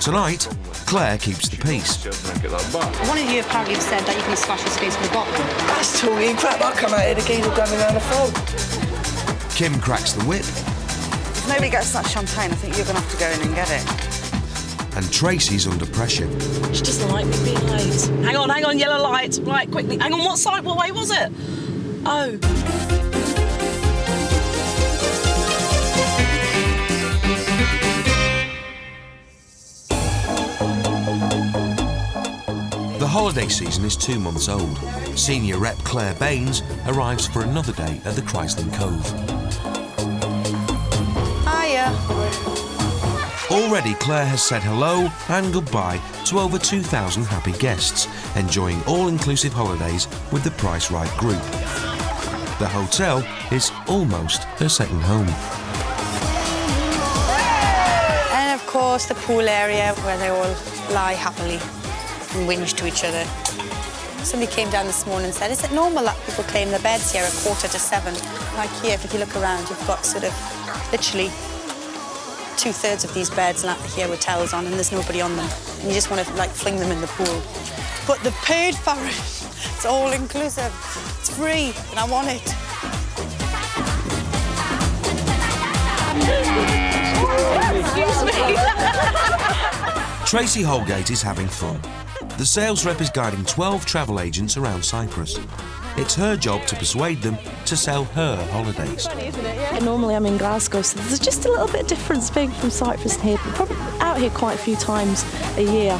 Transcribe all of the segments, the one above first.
Tonight, Claire keeps the peace. One of you apparently said that you can smash his face with a bottle. That's talking crap. I come out here, the geezer grabbing around the phone. Kim cracks the whip. If nobody gets that champagne, I think you're going to have to go in and get it. And Tracy's under pressure. She doesn't like me being late. Hang on, yellow light. Right, quickly. Hang on, what side, what way was it? Oh. The holiday season is 2 months old. Senior rep Claire Baines arrives for another day at the Chrysland Cove. Hiya. Already, Claire has said hello and goodbye to over 2,000 happy guests, enjoying all-inclusive holidays with the Price Right group. The hotel is almost her second home. And of course, the pool area where they all lie happily and whinge to each other. Somebody came down this morning and said, is it normal that people claim their beds here at 6:45? Like here, if you look around, you've got sort of literally 2/3 of these beds here with towels on, and there's nobody on them. And you just want to, like, fling them in the pool. But they've paid for it. It's all inclusive. It's free, and I want it. Excuse me. Tracy Holgate is having fun. The sales rep is guiding 12 travel agents around Cyprus. It's her job to persuade them to sell her holidays. Normally I'm in Glasgow, so there's just a little bit of difference being from Cyprus here. But probably out here quite a few times a year,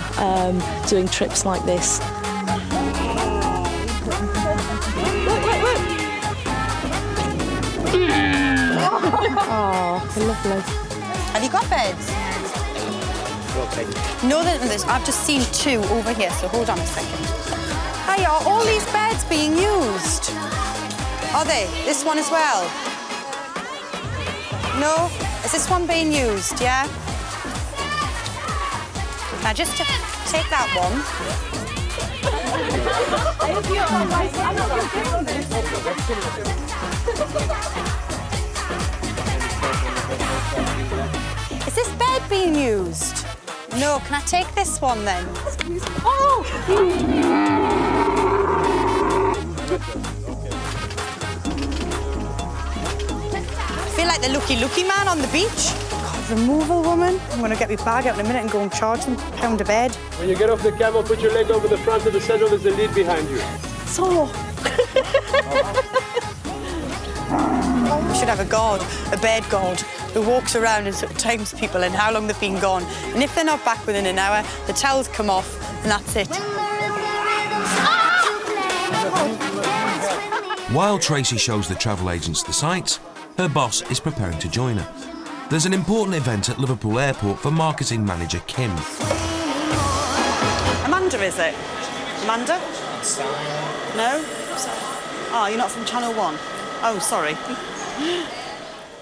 doing trips like this. Oh, lovely. Have you got beds? No, I've just seen 2 over here, so hold on a second. Hey, are all these beds being used? Are they? This one as well? No? Is this one being used, yeah? Now, just to take that one. Is this bed being used? No, can I take this one then? Oh! I feel like the looky man on the beach. God, removal woman. I'm going to get my bag out in a minute and go and charge them £1 a bed. When you get off the camel, put your leg over the front of the saddle. There's a lead behind you. So. We should have a bed god, who walks around and sort of times people and how long they've been gone. And if they're not back within an hour, the towels come off and that's it. While Tracy shows the travel agents the sights, her boss is preparing to join her. There's an important event at Liverpool Airport for marketing manager Kim. Amanda, is it? Amanda? No? Oh, you're not from Channel 1? Oh, sorry.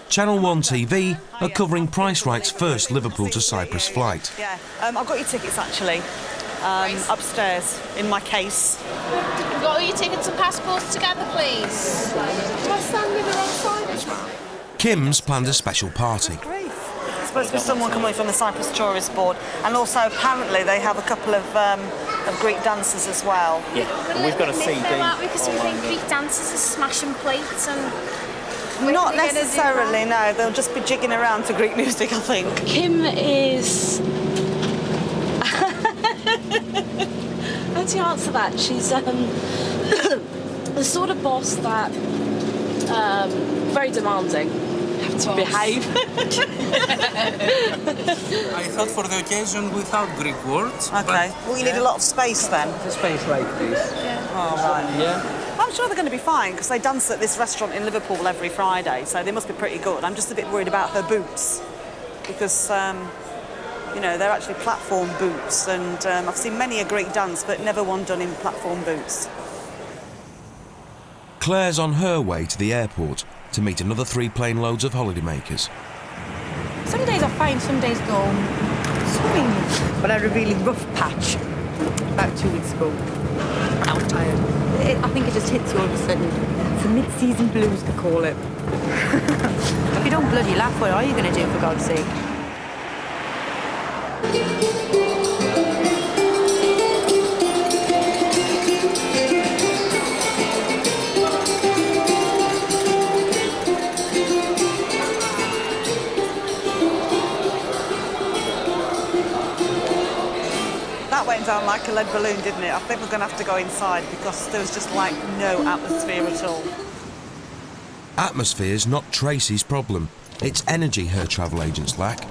Channel 1 TV are covering Price Right's first Liverpool to Cyprus flight. Yeah, I've got your tickets actually, upstairs in my case. We've got all your tickets and passports together, please. Do I stand with the wrong side as well? Kim's planned a special party. Great. There's supposed to be someone coming from the Cyprus Tourist Board, and also apparently they have a couple of Greek dancers as well. Yeah, we've got a CD. Because we think Greek dancers are smashing plates and... Not necessarily, no. They'll just be jigging around to Greek music, I think. Kim is... How do you answer that? She's the sort of boss that... very demanding. You have to behave. I thought for the occasion without Greek words. OK. Well, you need a lot of space then. Space like this. Yeah. Oh, right. Yeah. I'm sure they're going to be fine, because they dance at this restaurant in Liverpool every Friday, so they must be pretty good. I'm just a bit worried about her boots, because, you know, they're actually platform boots, and I've seen many a Greek dance, but never one done in platform boots. Claire's on her way to the airport to meet another 3 plane loads of holidaymakers. Some days are fine, some days go swimming. But I had a really rough patch about 2 weeks ago. I was tired. I think it just hits you all of a sudden. It's a mid-season blues, they call it. If you don't bloody laugh, what are you going to do, for God's sake? That went down like a lead balloon, didn't it? I think we're going to have to go inside because there was just like no atmosphere at all. Atmosphere's not Tracy's problem. It's energy her travel agents lack.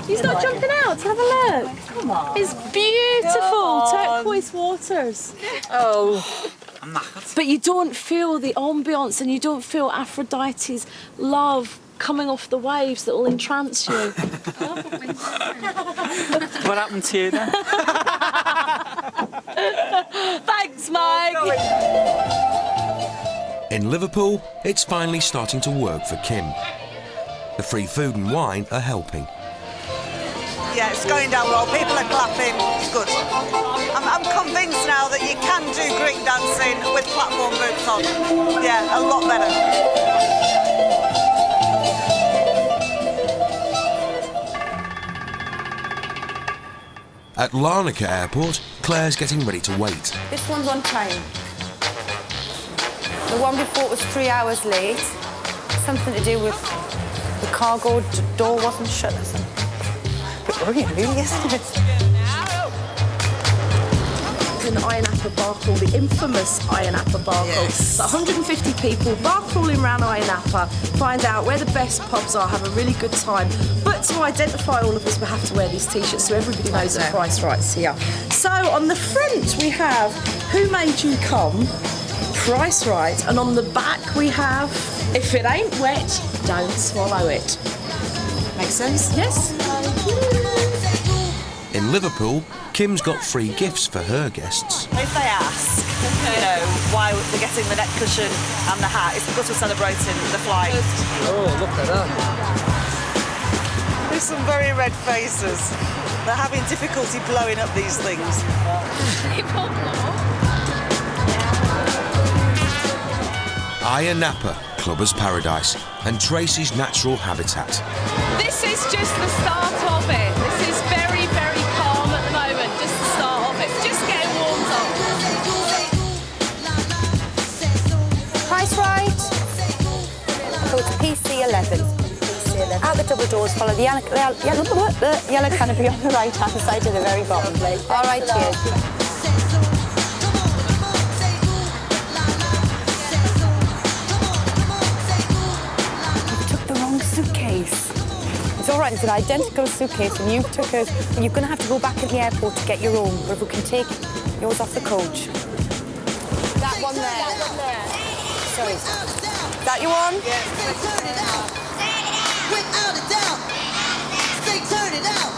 He's not jumping out. Have a look. Come on. It's beautiful. Turquoise waters. Oh. But you don't feel the ambience and you don't feel Aphrodite's love coming off the waves that will entrance you. What happened to you then? Thanks, Mike. In Liverpool, it's finally starting to work for Kim. The free food and wine are helping. Yeah, it's going down well. People are clapping. It's good. I'm convinced now that you can do Greek dancing with platform boots on. Yeah, a lot better. At Larnaca Airport, Claire's getting ready to wait. This one's on time. The one before was 3 hours late. Something to do with the cargo door wasn't shut or something. But worrying, really, isn't it? An Iron Apple bar crawl, the infamous Iron Apple bar crawl. Yes. 150 people bar crawling around Iron Apple, find out where the best pubs are, have a really good time. But to identify all of us, we have to wear these T-shirts so everybody knows the price right's here. So on the front we have Who Made You Come? Price Right, and on the back we have If It Ain't Wet, Don't Swallow It. Make sense? Yes. In Liverpool, Kim's got free gifts for her guests. If they ask, you know, why we're getting the neck cushion and the hat, it's because we're celebrating the flight. Oh, look at that. There's some very red faces. They're having difficulty blowing up these things. Ayia Napa, Clubber's Paradise, and Tracy's natural habitat. This is just the start of it. This is very, very calm at the moment. Just the start of it. Just getting warmed up. Price Right. Go to PC11. Out the double doors, follow the yellow canopy on the right-hand side to the very bottom. All right, cheers. Suitcase. It's all right, it's an identical suitcase and you took it, and you're going to have to go back at the airport to get your own, but if we can take yours off the coach. That one there. Sorry. Is that your one? Yeah. Turn it out. Without a doubt. Say turn it out.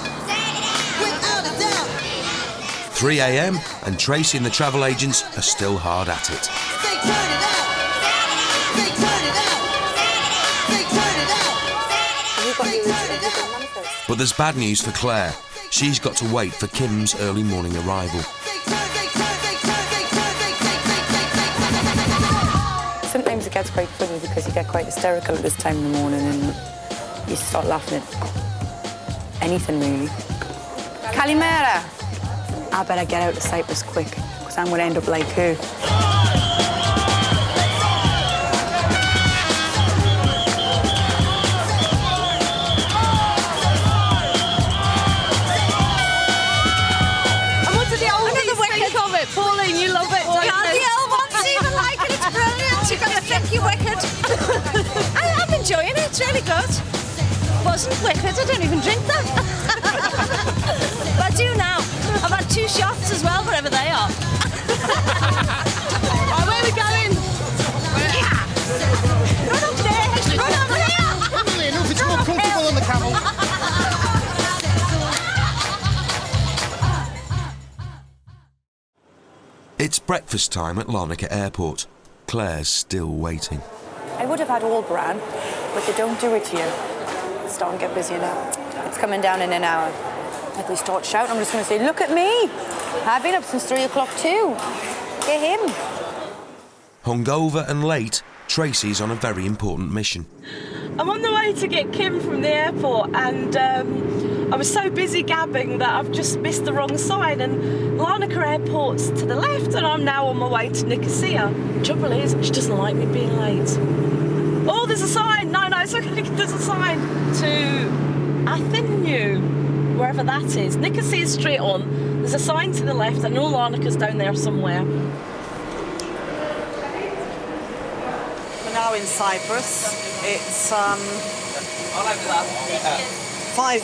Without a doubt. 3 a.m. and Tracy and the travel agents are still hard at it. Say turn it out. Say turn it out. Say turn it out. But there's bad news for Claire. She's got to wait for Kim's early morning arrival. Sometimes it gets quite funny because you get quite hysterical at this time in the morning and you start laughing at anything really. Kalimera! I better get out of Cyprus quick because I'm going to end up like her. Pauline, you love it. What's even like it? It's brilliant. You've got to think you're wicked. I'm enjoying it. It's really good. Wasn't wicked. I don't even drink that. But I do now. I've had 2 shots as well, wherever they are. Right, where are we going? Run up there. Run up there. Funnily enough, it's more comfortable on the camel. It's breakfast time at Larnaca Airport. Claire's still waiting. I would have had all bran, but they don't do it here. It's starting to get busier now. It's coming down in an hour. If they start shouting, I'm just going to say, look at me. I've been up since 3 o'clock too. Get him. Hungover and late, Tracy's on a very important mission. I'm on the way to get Kim from the airport and I was so busy gabbing that I've just missed the wrong sign and Larnaca Airport's to the left and I'm now on my way to Nicosia. The trouble is, she doesn't like me being late. Oh, there's a sign! No, it's okay, there's a sign to Athenu, wherever that is. Nicosia straight on, There's a sign to the left, and all Arnica's down there somewhere. We're now in Cyprus. It's 5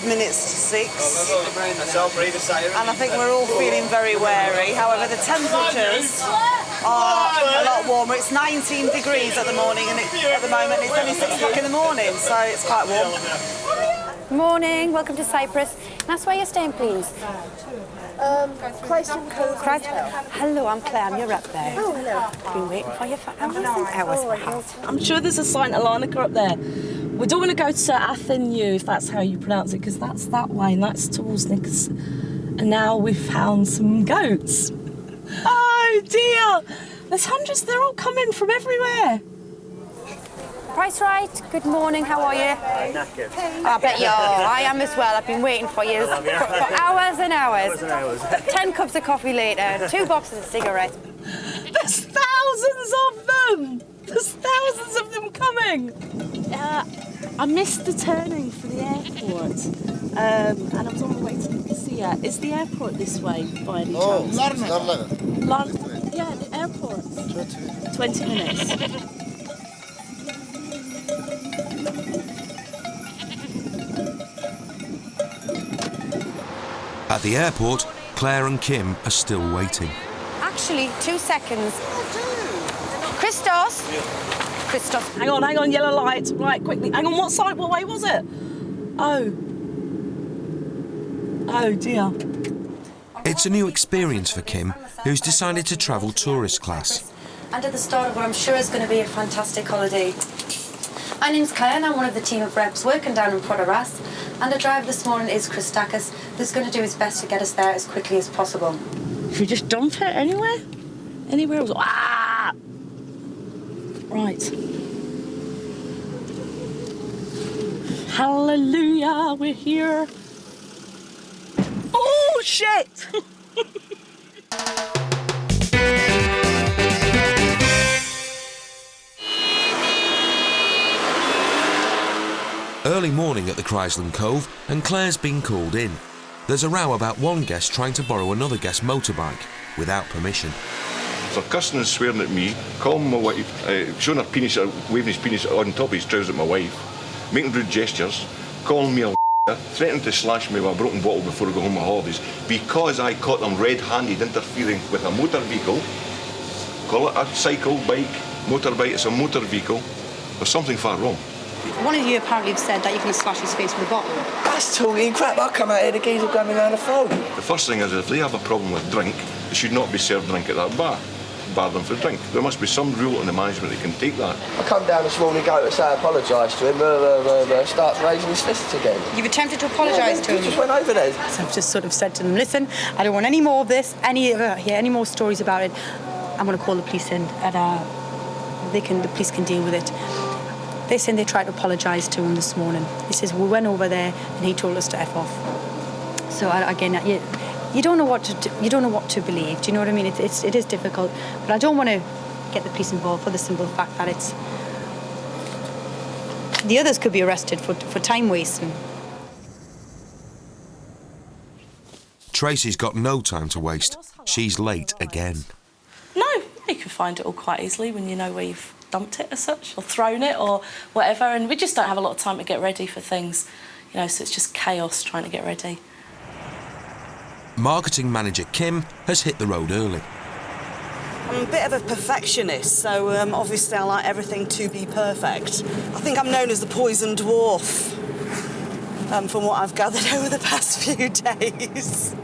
minutes to 6. And I think we're all feeling very wary. However, the temperatures are a lot warmer. It's 19 degrees at the moment, and it's only 6 o'clock in the morning, so it's quite warm. Morning, welcome to Cyprus. That's where you're staying, please. Chrysland Cove. Hello, I'm Claire. You're up there. Oh, hello. I've been waiting for you for hours and hours, perhaps. I'm sure there's a sign to Larnaca up there. We don't want to go to Athenu, if that's how you pronounce it, because that's that way, and that's towards Nicholas. And now we've found some goats. Oh dear! There's hundreds, they're all coming from everywhere. Price right, good morning, how are you? I bet you are. I am as well. I've been waiting for you for hours and hours. 10 cups of coffee later, 2 boxes of cigarettes. There's thousands of them! There's thousands of them coming! I missed the turning for the airport, and I was on my way to Nicosia. Is the airport this way, by any chance? Yeah, the airport. 20 minutes. At the airport, Claire and Kim are still waiting. Actually, 2 seconds. Christos! Christos. Hang on, yellow light, right, quickly. Hang on, what side, what way was it? Oh dear. It's a new experience for Kim, who's decided to travel tourist class. And at the start of what I'm sure is going to be a fantastic holiday. My name's Claire and I'm one of the team of reps working down in Prodoras. And the driver this morning is Christakis, who's going to do his best to get us there as quickly as possible. Should we just dump it anywhere? Anywhere else? Ah! Right. Hallelujah, we're here. Oh, shit! Early morning at the Chrysland Cove, and Claire's been called in. There's a row about one guest trying to borrow another guest's motorbike without permission. They're cussing and swearing at me, calling my wife, showing her penis, waving his penis on top of his trousers at my wife, making rude gestures, calling me a threatening to slash me with a broken bottle before I go home on holidays because I caught them red-handed interfering with a motor vehicle. Call it a cycle, bike, motorbike, it's a motor vehicle. There's something far wrong. One of you apparently have said that you're going to slash his face with a bottle. That's talking crap. I'll come out here, the geezer will grab me around the phone. The first thing is if they have a problem with drink, they should not be served drink at that bar. Bar them for drink. There must be some rule in the management that can take that. I come down this morning, go to say I apologise to him, starts raising his fists again. You've attempted to apologise to him? He just went over there. So I've just sort of said to them, listen, I don't want any more of this, any more stories about it. I'm going to call the police in, and the police can deal with it. They're saying they tried to apologise to him this morning. He says, we went over there and he told us to F off. So again, you don't know what to do, you don't know what to believe. Do you know what I mean? It is difficult, but I don't want to get the police involved for the simple fact that the others could be arrested for time wasting. Tracy's got no time to waste. She's late again. No, you can find it all quite easily when you know where you've dumped it as such, or thrown it, or whatever, and we just don't have a lot of time to get ready for things, you know, so it's just chaos trying to get ready. Marketing manager Kim has hit the road early. I'm a bit of a perfectionist, so obviously I like everything to be perfect. I think I'm known as the poison dwarf, from what I've gathered over the past few days.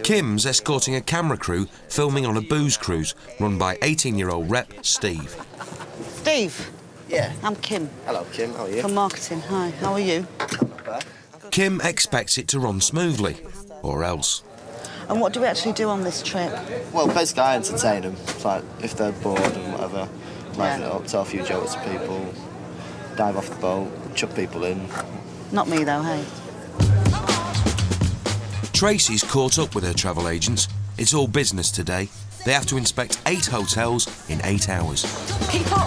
Kim's escorting a camera crew filming on a booze cruise run by 18-year-old rep Steve. Steve? Yeah. I'm Kim. Hello, Kim. How are you? From marketing. Hi. How are you? Not bad. Kim expects it to run smoothly, or else. And what do we actually do on this trip? Well, basically I entertain them. Like, if they're bored and whatever, liven it up, tell a few jokes to people, dive off the boat, chuck people in. Not me, though, hey? Tracy's caught up with her travel agents. It's all business today. They have to inspect 8 hotels in 8 hours. Keep up.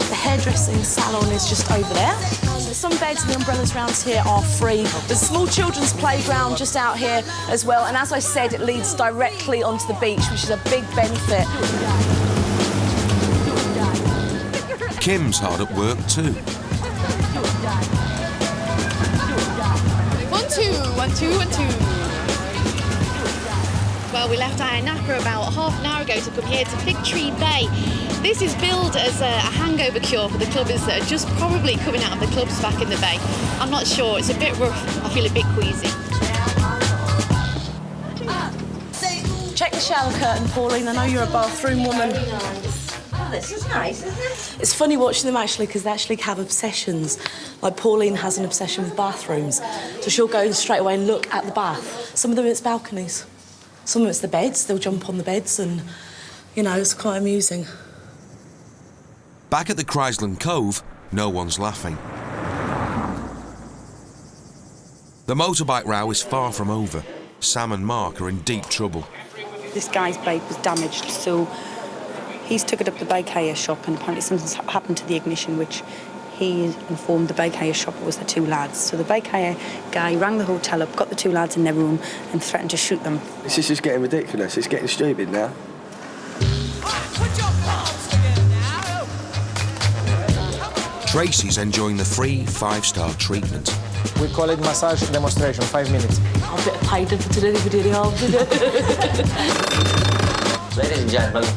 The hairdressing salon is just over there. Some beds and the umbrellas around here are free. There's a small children's playground just out here as well, and as I said, it leads directly onto the beach, which is a big benefit. Kim's hard at work too. 1, 2, 1, 2, 1, 2. Well, we left Ayia Napa about half an hour ago to come here to Fig Tree Bay. This is billed as a hangover cure for the clubbers that are just probably coming out of the clubs back in the bay. I'm not sure, it's a bit rough, I feel a bit queasy. Check the shower curtain, Pauline, I know you're a bathroom woman. Oh, this is nice, isn't it? It's funny watching them actually, because they actually have obsessions. Like Pauline has an obsession with bathrooms, so she'll go straight away and look at the bath. Some of them it's balconies, some of them it's the beds. They'll jump on the beds and, you know, it's quite amusing. Back at the Chrysland Cove, no one's laughing. The motorbike row is far from over. Sam and Mark are in deep trouble. This guy's bike was damaged, so he's took it up the bike hire shop, and apparently something's happened to the ignition, which he informed the bike hire shop it was the two lads. So the bike hire guy rang the hotel up, got the two lads in their room and threatened to shoot them. This is just getting ridiculous. It's getting stupid now. Tracy's enjoying the free 5-star treatment. We call it massage demonstration, 5 minutes. I'll get paid for today video. Ladies and gentlemen,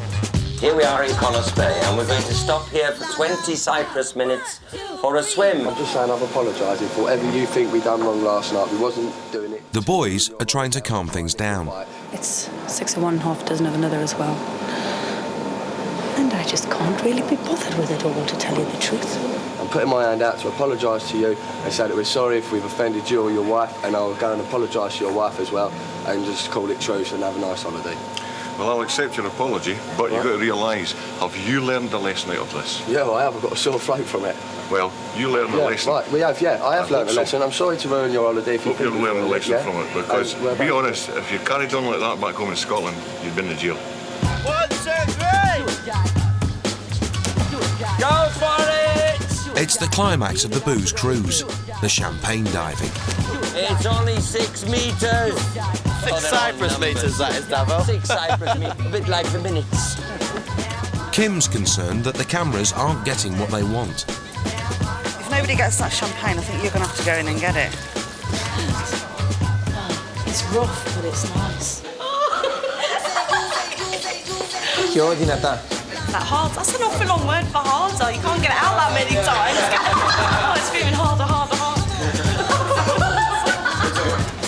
here we are in Connaught Bay, and we're going to stop here for 20 Cyprus minutes for a swim. I'm just saying I've apologising for whatever you think we done wrong last night. We wasn't doing it. The boys are trying to calm things down. It's 6 of one, half dozen of another as well. And I just can't really be bothered with it all, to tell you the truth. I'm putting my hand out to apologise to you and say that we're sorry if we've offended you or your wife, and I'll go and apologise to your wife as well, and just call it truce and have a nice holiday. Well, I'll accept your apology, but you've got to realise, have you learned a lesson out of this? Yeah, well, I have. I've got a sore throat from it. Well, you learned a lesson. Right, we have, yeah. I have learned a lesson. I'm sorry to ruin your holiday if you think you've learned a lesson from it, because, to be honest, if you carried on like that back home in Scotland, you'd been in jail. 1, 2, 3! Go for it! It's the climax of the booze cruise, the champagne diving. It's only 6 metres. 6 Cyprus metres, that is, Davo. 6 Cyprus metres, a bit like the minutes. Kim's concerned that the cameras aren't getting what they want. If nobody gets that champagne, I think you're going to have to go in and get it. It's rough, but it's nice. Πιο δυνατά. That hard, that's an awful long word for harder. You can't get it out that many times. Oh, it's feeling harder.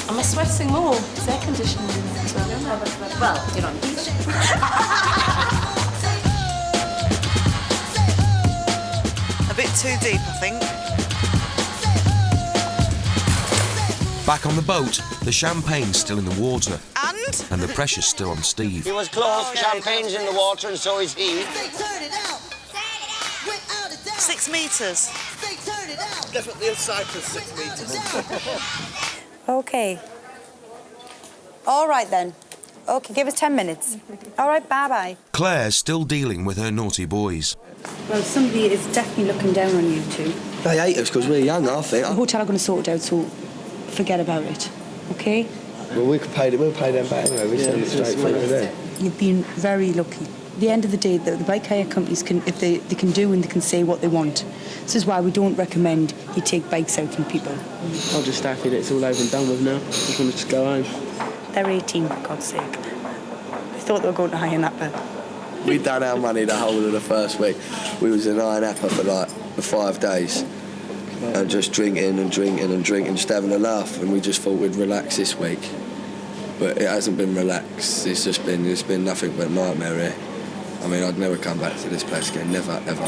Am I sweating more? It's air conditioning in there as well. Well, you're on heat. A bit too deep, I think. Back on the boat, the champagne's still in the water. And the pressure's still on Steve. He was close, champagne's in the water, and so is he. 6 metres. Definitely in Cyprus, 6 metres. OK. All right, then. OK, give us 10 minutes. All right, bye-bye. Claire's still dealing with her naughty boys. Well, somebody is definitely looking down on you two. They hate us because we're young, I think. The hotel are going to sort it out, so forget about it, OK? Well, we'll pay them back anyway. We send it straight through to them. You've been very lucky. At the end of the day, the bike hire companies can, if they can do and they can say what they want. This is why we don't recommend you take bikes out from people. I'll just happy that it's all over and done with now. I just want to just go home. They're 18, for God's sake. They thought they were going to Ayia Napa. We done our money the whole of the first week. We was in Ayia Napa for like 5 days. And just drinking, just having a laugh. And we just thought we'd relax this week. But it hasn't been relaxed. It's been nothing but nightmare here. I mean, I'd never come back to this place again, never, ever.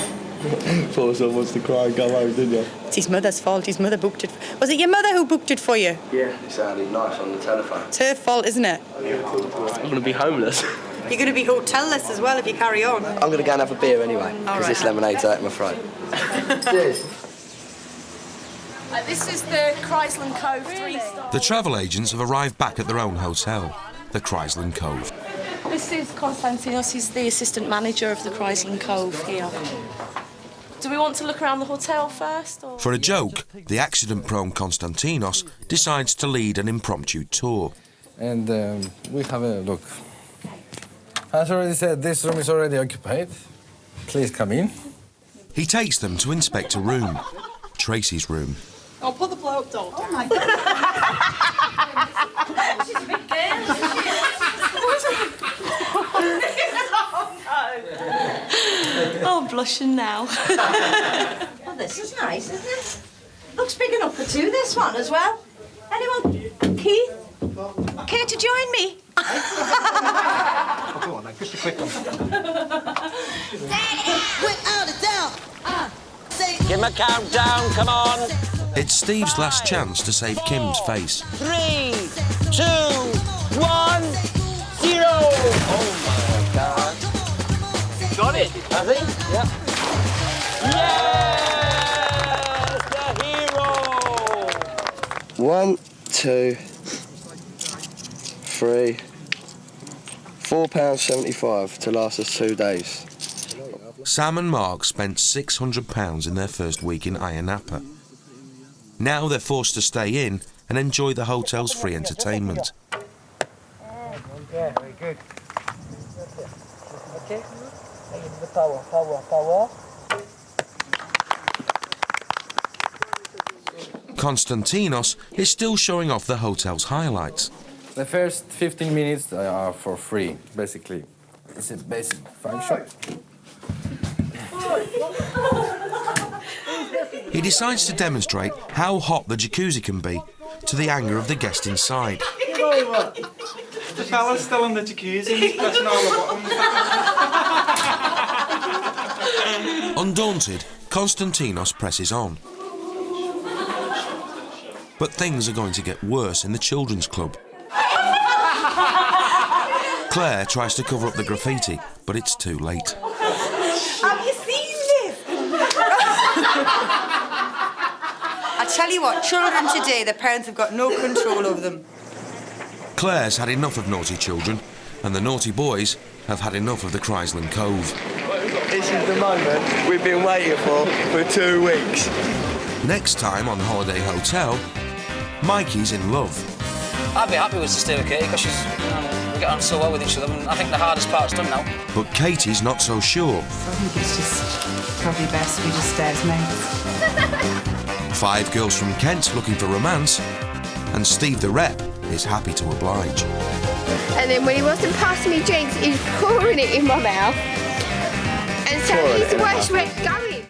Thought someone wants to cry and go home, didn't you? It's his mother's fault. His mother booked it. Was it your mother who booked it for you? Yeah, it sounded nice on the telephone. It's her fault, isn't it? I'm going to be homeless. You're going to be hotelless as well if you carry on. I'm going to go and have a beer anyway, because this lemonade's hurting my throat. Cheers. This is the Chrysland Cove 3-star. The travel agents have arrived back at their own hotel, the Chrysland Cove. This is Konstantinos, he's the assistant manager of the Chrysland Cove here. Do we want to look around the hotel first? Or? For a joke, the accident-prone Konstantinos decides to lead an impromptu tour. And we have a look. As already said, this room is already occupied. Please come in. He takes them to inspect a room, Tracy's room. I'll put the blow-up doll down. Oh my God. She's a big girl. Oh, I'm blushing now. Well, this is nice, isn't it? Looks big enough for two, this one as well. Anyone? Keith? Care to join me? Go on, then, just a quick one. Give him a countdown, come on. It's Steve's last chance to save Kim's face. 3, 2, 1, 0. Oh my God. Got it. Has he? Yep. Yes, the hero. 1, 2, 3, £4.75 to last us 2 days. Sam and Mark spent £600 in their first week in Ayia Napa. Now they're forced to stay in and enjoy the hotel's free entertainment. Yeah, very good. Okay. The power. Konstantinos is still showing off the hotel's highlights. The first 15 minutes are for free, basically. It's a basic function. He decides to demonstrate how hot the jacuzzi can be, to the anger of the guest inside. You know what? The fella's still in the jacuzzi and he's pressing all the buttons. Undaunted, Konstantinos presses on. But things are going to get worse in the children's club. Claire tries to cover up the graffiti, but it's too late. Have you seen this? I tell you what, children today, their parents have got no control over them. Claire's had enough of naughty children, and the naughty boys have had enough of the Chrysland Cove. This is the moment we've been waiting for 2 weeks. Next time on Holiday Hotel, Mikey's in love. I'd be happy with to stay with Katie because we get on so well with each other, and I think the hardest part's done now. But Katie's not so sure. I think it's just probably best we just stay as mates. 5 girls from Kent looking for romance, and Steve the rep is happy to oblige. And then when he wasn't passing me drinks, he was pouring it in my mouth. And so his worst went going.